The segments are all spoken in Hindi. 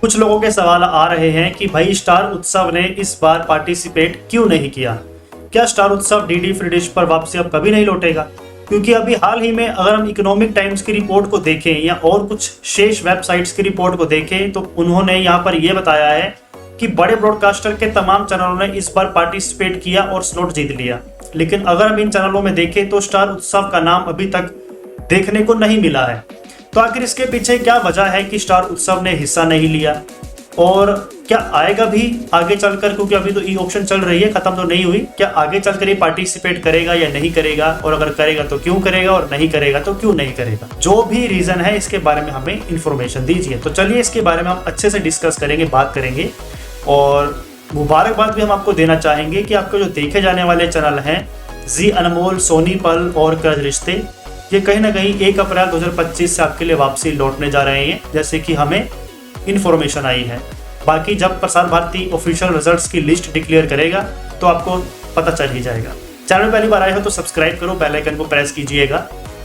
कुछ लोगों के सवाल आ रहे हैं कि भाई स्टार उत्सव ने इस बार पार्टिसिपेट क्यों नहीं किया। क्या स्टार उत्सव डीडी फ्री डिश पर वापसी अब कभी नहीं लौटेगा? क्योंकि अभी हाल ही में अगर हम इकोनॉमिक टाइम्स की रिपोर्ट को देखें या और कुछ शेष वेबसाइट्स की रिपोर्ट को देखें तो उन्होंने यहाँ पर यह बताया है कि बड़े ब्रॉडकास्टर के तमाम चैनलों ने इस बार पार्टिसिपेट किया और स्लॉट जीत लिया। लेकिन अगर हम इन चैनलों में देखें तो स्टार उत्सव का नाम अभी तक देखने को नहीं मिला है। तो आखिर इसके पीछे क्या वजह है कि स्टार उत्सव ने हिस्सा नहीं लिया, और क्या आएगा भी आगे चलकर? क्योंकि अभी तो ई ऑप्शन चल रही है, खत्म तो नहीं हुई। क्या आगे चलकर ये पार्टिसिपेट करेगा या नहीं करेगा, और अगर करेगा तो क्यों करेगा, और नहीं करेगा तो क्यों नहीं करेगा? जो भी रीजन है इसके बारे में हमें इंफॉर्मेशन दीजिए। तो चलिए इसके बारे में हम अच्छे से डिस्कस करेंगे, बात करेंगे। और मुबारकबाद भी हम आपको देना चाहेंगे कि आपके जो देखे जाने वाले चैनल हैं जी अनमोल, सोनी पल और कर्ज रिश्ते, ये कहीं ना कहीं 1 अप्रैल 2025 से आपके लिए वापसी लौटने जा रहे हैं, जैसे कि हमें इन्फॉर्मेशन आई है। बाकी जब प्रसार भारती ऑफिशियल रिजल्ट्स की लिस्ट डिक्लेयर करेगा तो आपको पता चल ही जाएगा। चैनल पहली बार आए हो तो सब्सक्राइब करो, बेल आइकन को प्रेस कीजिएगा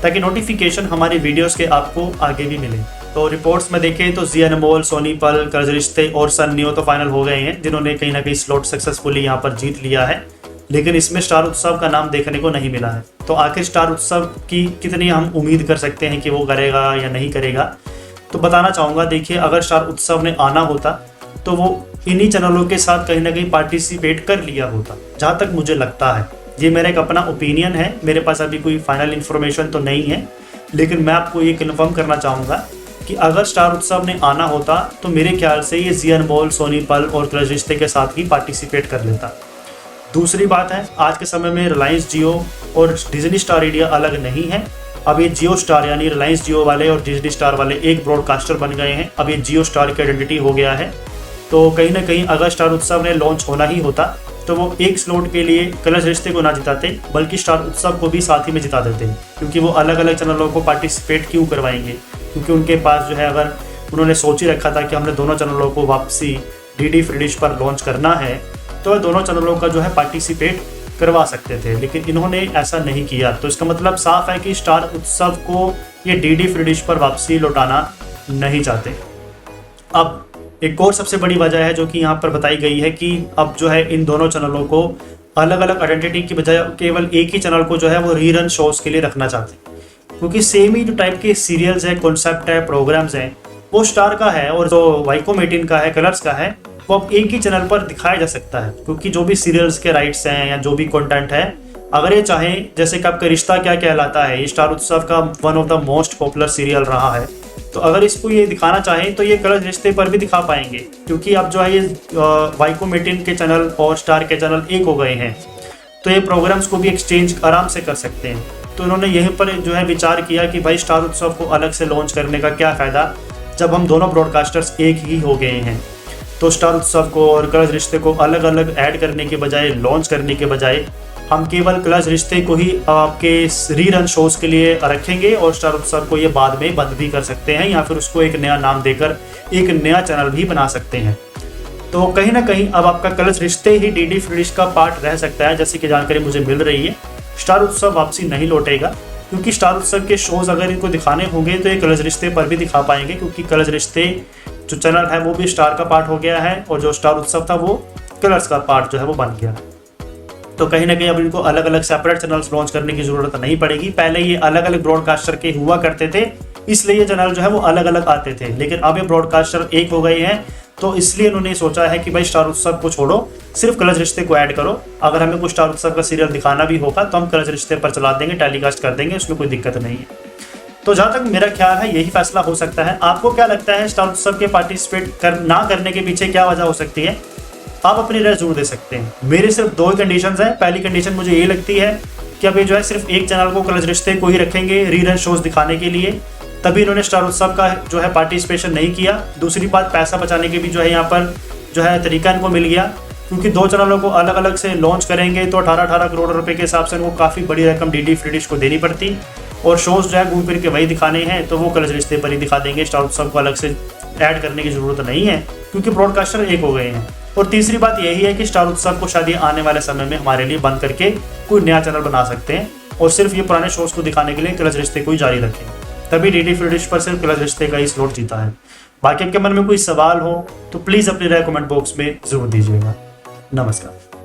ताकि नोटिफिकेशन हमारी वीडियोस के आपको आगे भी मिले। तो रिपोर्ट्स में देखें तो जी अनमोल, सोनी पल, कर्ज रिश्ते और सन नियो तो फाइनल हो गए हैं, जिन्होंने कहीं ना कहीं स्लॉट सक्सेसफुली यहाँ पर जीत लिया है। लेकिन इसमें स्टार उत्सव का नाम देखने को नहीं मिला है। तो आखिर स्टार उत्सव की कितनी हम उम्मीद कर सकते हैं कि वो करेगा या नहीं करेगा? तो बताना चाहूँगा, देखिए अगर स्टार उत्सव ने आना होता तो वो इन्हीं चैनलों के साथ कहीं ना कहीं पार्टिसिपेट कर लिया होता, जहाँ तक मुझे लगता है। ये मेरा एक अपना ओपिनियन है, मेरे पास अभी कोई फाइनल इन्फॉर्मेशन तो नहीं है, लेकिन मैं आपको ये कन्फर्म करना चाहूँगा कि अगर स्टार उत्सव ने आना होता तो मेरे ख्याल से ये जी अनमोल, सोनी पल और कर्ज रिश्ते के साथ ही पार्टिसिपेट कर लेता। दूसरी बात है, आज के समय में रिलायंस जियो और डिज्नी स्टार इंडिया अलग नहीं है। अब ये जियो स्टार यानी रिलायंस जियो वाले और डिज्नी स्टार वाले एक ब्रॉडकास्टर बन गए हैं। अब ये जियो स्टार की आइडेंटिटी हो गया है। तो कहीं ना कहीं अगर स्टार उत्सव ने लॉन्च होना ही होता तो वो एक स्लॉट के लिए कर्ज रिश्ते को ना जिताते, बल्कि स्टार उत्सव को भी साथ ही में जिता देते। क्योंकि वो अलग अलग चैनलों को पार्टिसिपेट क्यों करवाएंगे? क्योंकि उनके पास जो है, अगर उन्होंने सोच ही रखा था कि हमने दोनों चैनलों को वापसी डीडी फ्री डिश पर लॉन्च करना है, तो दोनों चैनलों का जो है पार्टिसिपेट करवा सकते थे, लेकिन इन्होंने ऐसा नहीं किया। तो इसका मतलब साफ है कि स्टार उत्सव को ये डीडी फ्री डिश पर वापसी लौटाना नहीं चाहते। अब एक और सबसे बड़ी वजह है जो कि यहाँ पर बताई गई है कि अब जो है इन दोनों चैनलों को अलग अलग आइडेंटिटी की बजाय केवल एक ही चैनल को जो है वो रीरन शोज के लिए रखना चाहते हैं। क्योंकि सेम ही जो टाइप के सीरियल्स हैं, कॉन्सेप्ट है, प्रोग्राम्स हैं, वो स्टार का है और जो वाइकोम 18 का है, कलर्स का है, वो अब एक ही चैनल पर दिखाया जा सकता है। क्योंकि जो भी सीरियल्स के राइट्स हैं या जो भी कंटेंट है, अगर ये चाहें, जैसे कि आपका रिश्ता क्या कहलाता है, ये स्टार उत्सव का one of the most popular serial रहा है, तो अगर इसको ये दिखाना चाहें तो ये कर्ज रिश्ते पर भी दिखा पाएंगे। क्योंकि अब जो है ये वाइकोम 18 के चैनल और स्टार के चैनल एक हो गए हैं, तो ये प्रोग्राम्स को भी एक्सचेंज आराम से कर सकते हैं। तो उन्होंने यहीं पर जो है विचार किया कि भाई स्टार उत्सव को अलग से लॉन्च करने का क्या फ़ायदा, जब हम दोनों ब्रॉडकास्टर्स एक ही हो गए हैं। तो स्टार उत्सव को और कर्ज रिश्ते को अलग अलग ऐड करने के बजाय, लॉन्च करने के बजाय, हम केवल कर्ज रिश्ते को ही आपके रीरन शोज़ के लिए रखेंगे और स्टार उत्सव को ये बाद में बंद भी कर सकते हैं, या फिर उसको एक नया नाम देकर एक नया चैनल भी बना सकते हैं। तो कहीं ना कहीं अब आपका कर्ज रिश्ते ही डीडी फ्री डिश का पार्ट रह सकता है, जैसे कि जानकारी मुझे मिल रही है। स्टार उत्सव वापसी नहीं लौटेगा, क्योंकि स्टार उत्सव के शोज़ अगर इनको दिखाने होंगे तो ये कर्ज रिश्ते पर भी दिखा पाएंगे, क्योंकि कर्ज रिश्ते जो चैनल है वो भी स्टार का पार्ट हो गया है और जो स्टार उत्सव था वो कलर्स का पार्ट जो है वो बन गया। तो कहीं ना कहीं अब इनको अलग अलग सेपरेट चैनल्स लॉन्च करने की जरूरत नहीं पड़ेगी। पहले ये अलग अलग ब्रॉडकास्टर के हुआ करते थे, इसलिए ये चैनल जो है वो अलग अलग आते थे, लेकिन अब ये ब्रॉडकास्टर एक हो गए हैं, तो इसलिए उन्होंने सोचा है कि भाई स्टार उत्सव को छोड़ो, सिर्फ कर्ज रिश्ते को ऐड करो। अगर हमें कुछ स्टार उत्सव का सीरियल दिखाना भी होगा तो हम कर्ज रिश्ते पर चला देंगे, टेलीकास्ट कर देंगे, उसमें कोई दिक्कत नहीं है। तो जहाँ तक मेरा ख्याल है यही फैसला हो सकता है। आपको क्या लगता है, स्टार उत्सव के पार्टिसिपेट ना करने के पीछे क्या वजह हो सकती है? आप अपनी राय जरूर दे सकते हैं। मेरे सिर्फ 2 ही कंडीशंस हैं। पहली कंडीशन मुझे ये लगती है कि अब ये जो है सिर्फ एक चैनल को कर्ज रिश्ते को ही रखेंगे रीरन शोज दिखाने के लिए, तभी इन्होंने स्टार उत्सव का जो है पार्टिसिपेशन नहीं किया। दूसरी बात, पैसा बचाने के भी जो है यहाँ पर जो है तरीका इनको मिल गया, क्योंकि 2 चैनलों को अलग अलग से लॉन्च करेंगे तो 18-18 करोड़ रुपए के हिसाब से उनको काफ़ी बड़ी रकम डीडी फ्री डिश को देनी पड़ती, और शोज़ जो है घूम फिर के वही दिखाने हैं तो वो कर्ज रिश्ते पर ही दिखा देंगे। स्टार उत्सव को अलग से ऐड करने की ज़रूरत नहीं है, क्योंकि ब्रॉडकास्टर एक हो गए हैं। और तीसरी बात यही है कि स्टार उत्सव को शायद आने वाले समय में हमारे लिए बंद करके कोई नया चैनल बना सकते हैं और सिर्फ ये पुराने शोज़ को दिखाने के लिए कर्ज रिश्ते को ही जारी रखें। तभी डीडी फ्री डिश पर सिर्फ कर्ज रिश्ते का ही स्लॉट जीता है। बाकी आपके मन में कोई सवाल हो तो प्लीज़ अपनी राय कमेंट बॉक्स में जरूर दीजिएगा। नमस्कार।